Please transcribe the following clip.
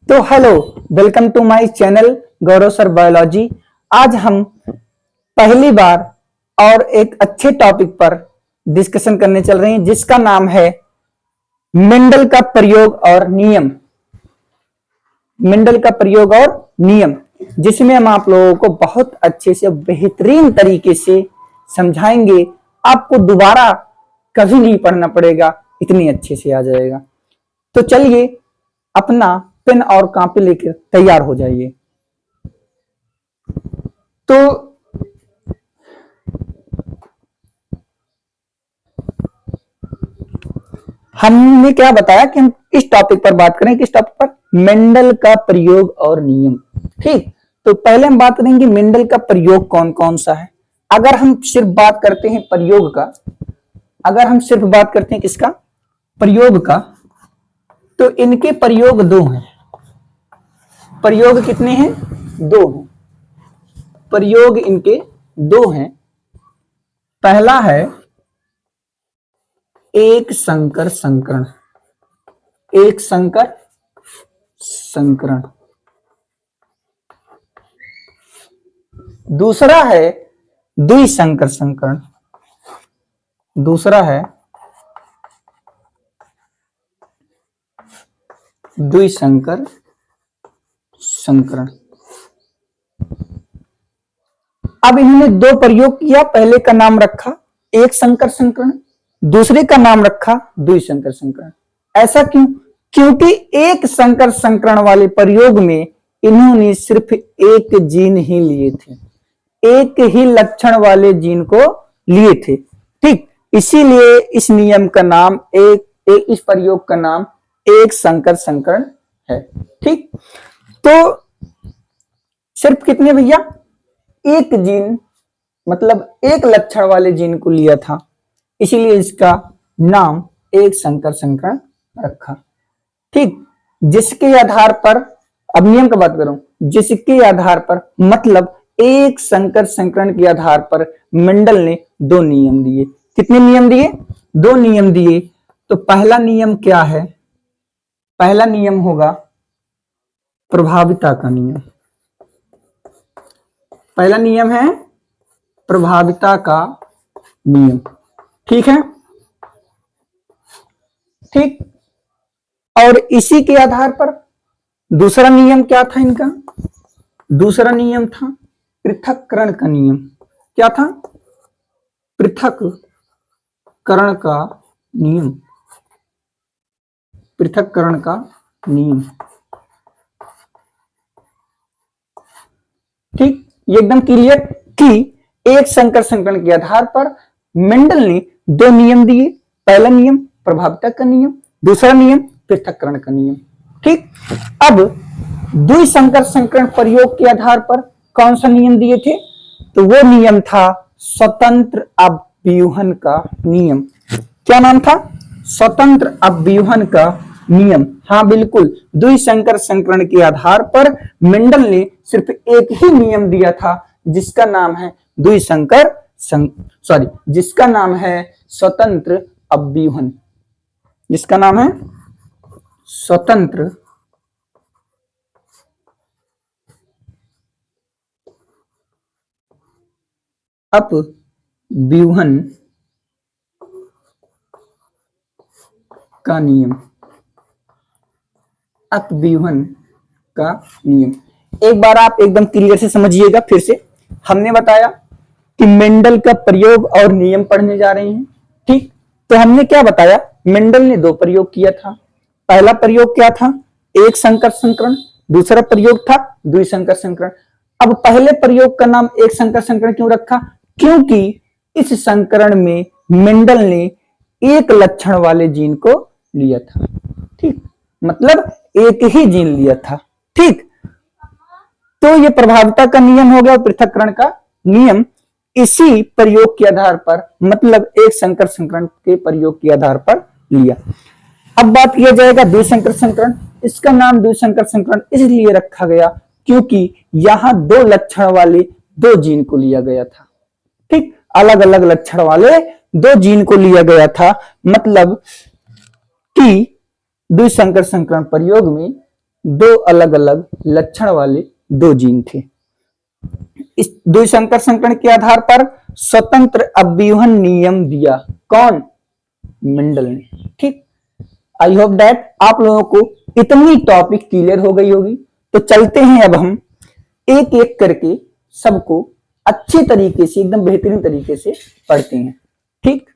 तो hello, welcome to my channel Gaurav sir biology. आज हम पहली बार और एक अच्छे टॉपिक पर डिस्कशन करने चल रहे हैं जिसका नाम है मेंडल का प्रयोग और नियम। मेंडल का प्रयोग और नियम, जिसमें हम आप लोगों को बहुत अच्छे से बेहतरीन तरीके से समझाएंगे। आपको दोबारा कभी नहीं पढ़ना पड़ेगा, इतनी अच्छे से आ जाएगा। तो चलिए अपना पेन और कॉपी लेकर तैयार हो जाइए। तो हमने क्या बताया कि हम इस टॉपिक पर बात करें, किस टॉपिक पर? मेंडल का प्रयोग और नियम। ठीक, तो पहले हम बात करेंगे मेंडल का प्रयोग कौन कौन सा है। अगर हम सिर्फ बात करते हैं प्रयोग का, अगर हम सिर्फ बात करते हैं किसका? प्रयोग का, तो इनके प्रयोग दो हैं। प्रयोग कितने हैं? दो हैं। प्रयोग इनके दो हैं। पहला है एक संकर संकरण, एक संकर संकरण। दूसरा है द्विसंकर संकरण, दूसरा है द्विसंकर संकरण। अब इन्होंने दो प्रयोग किया। पहले का नाम रखा एक संकर संकरण, दूसरे का नाम रखा द्विसंकर संकरण। ऐसा क्यों? क्योंकि एक संकर संकरण वाले प्रयोग में इन्होंने सिर्फ एक जीन ही लिए थे, एक ही लक्षण वाले जीन को लिए थे। ठीक, इसीलिए इस नियम का नाम इस प्रयोग का नाम एक संकर संकरण है। ठीक, तो सिर्फ कितने भैया? एक जीन, मतलब एक लक्षण वाले जीन को लिया था, इसीलिए इसका नाम एक संकर संकरण रखा। ठीक, जिसके आधार पर, अब नियम का बात करूं, जिसके आधार पर, मतलब एक संकर संकरण के आधार पर मेंडल ने दो नियम दिए। कितने नियम दिए? दो नियम दिए। तो पहला नियम क्या है? पहला नियम होगा प्रभाविता का नियम। पहला नियम है प्रभाविता का नियम। ठीक है, ठीक। और इसी के आधार पर दूसरा नियम क्या था इनका? दूसरा नियम था पृथक्करण का नियम। क्या था? पृथक्करण का नियम, पृथक्करण का नियम। ठीक, ये एकदम क्लियर कि एक संकर संकरण के आधार पर मेंडल ने दो नियम दिए। पहला नियम प्रभाविता का नियम, दूसरा नियम पृथक्करण का नियम। ठीक, अब द्विसंकर संकरण प्रयोग के आधार पर कौन सा नियम दिए थे? तो वो नियम था स्वतंत्र अव्यूहन का नियम। क्या नाम था? स्वतंत्र अव्यूहन का नियम। हाँ बिल्कुल, द्विसंकर संकरण के आधार पर मेंडल ने सिर्फ एक ही नियम दिया था, जिसका नाम है जिसका नाम है स्वतंत्र अव्यूहन, जिसका नाम है स्वतंत्र अपव्यूहन का नियम। अपव्यूहन का नियम एक बार आप एकदम क्लियर से समझिएगा। फिर से हमने बताया कि मेंडल का प्रयोग और नियम पढ़ने जा रहे हैं। ठीक, तो हमने क्या बताया? मेंडल ने दो प्रयोग किया था। पहला प्रयोग क्या था? एक संकर संकरण, दूसरा प्रयोग था द्विसंकर संकरण। अब पहले प्रयोग का नाम एक संकर संकरण क्यों रखा? क्योंकि इस संकरण में मेंडल ने एक लक्षण वाले जीन को लिया था। ठीक, मतलब एक ही जीन लिया था। ठीक, तो ये प्रभाविता का नियम हो गया और पृथक्करण का नियम इसी प्रयोग के आधार पर, मतलब एक संकर संकरण के प्रयोग के आधार पर लिया। अब बात किया जाएगा द्विसंकर संकरण। इसका नाम द्विसंकर संकरण इसलिए रखा गया क्योंकि यहां दो लक्षण वाले दो जीन को लिया गया था। ठीक, अलग अलग लक्षण वाले दो जीन को लिया गया था, मतलब कि द्विसंकर संकरण प्रयोग में दो अलग अलग लक्षण वाले दो जीन थे। इस द्विसंकर संकरण के आधार पर स्वतंत्र अव्यूहन नियम दिया कौन? मेंडल ने। ठीक, आई होप दैट आप लोगों को इतनी टॉपिक क्लियर हो गई होगी। तो चलते हैं अब हम एक एक करके सबको अच्छे तरीके से, एकदम बेहतरीन तरीके से पढ़ते हैं। ठीक।